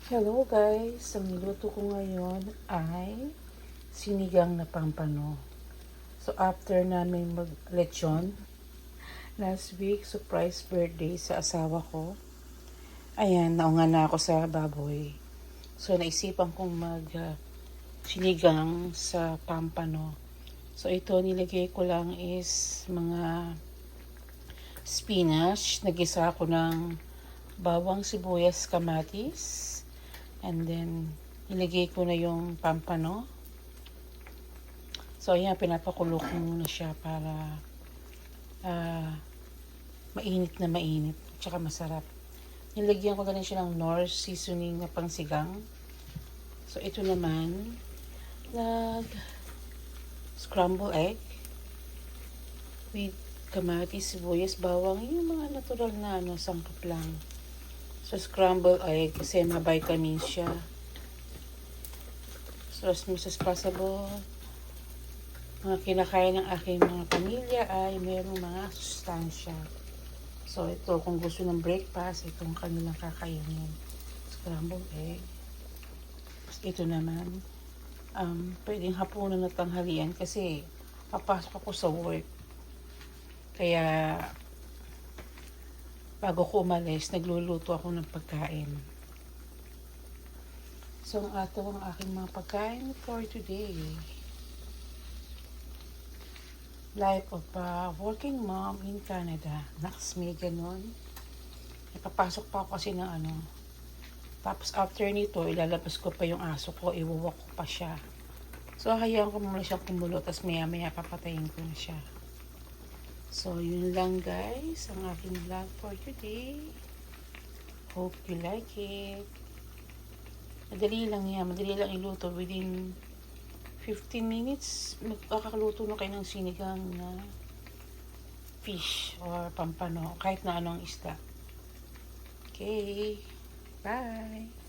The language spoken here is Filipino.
Hello guys! Ang niluto ko ngayon ay sinigang na pampano. So after namin mag-lechon last week, surprise birthday sa asawa ko. Ayan, naunga na ako sa baboy. So naisipan kong sinigang sa pampano. So ito nilagay ko lang is mga spinach. Nagisa ko ng bawang, sibuyas, kamatis. And then, ilagay ko na yung pampano. So, ayan, pinapakulo ko muna siya para mainit na mainit. Tsaka masarap. Nilagyan ko na rin siya ng Knorr seasoning na pangsigang. So, ito naman, scramble egg with kamatis, sibuyas, bawang. Yung mga natural na sangkap lang. So, scramble egg kasi may vitamins siya. So, as much as possible, mga kinakain ng aking mga pamilya ay mayroong mga sustansya. So, ito, kung gusto ng breakfast, itong kanilang kakainin. Scramble egg. Ito naman, pwedeng hapunan na tanghalian kasi papasok ako sa work. Kaya, bago ko umalis, nagluluto ako ng pagkain. So, ang aking mga pagkain for today. Life of a working mom in Canada. Naks, may ganun. Ipapasok pa ako kasi ng Tapos after nito, ilalabas ko pa yung aso ko, iwawak ko pa siya. So, hayaan ko muna siyang kumulo, tapos maya-maya papatayin ko na siya. So, yun lang guys, ang aking vlog for today. Hope you like it. Madali lang yan, madali lang iluto. Within 15 minutes, magkakaluto na kayo ng sinigang na fish or pampano, kahit na anong isda. Okay, bye!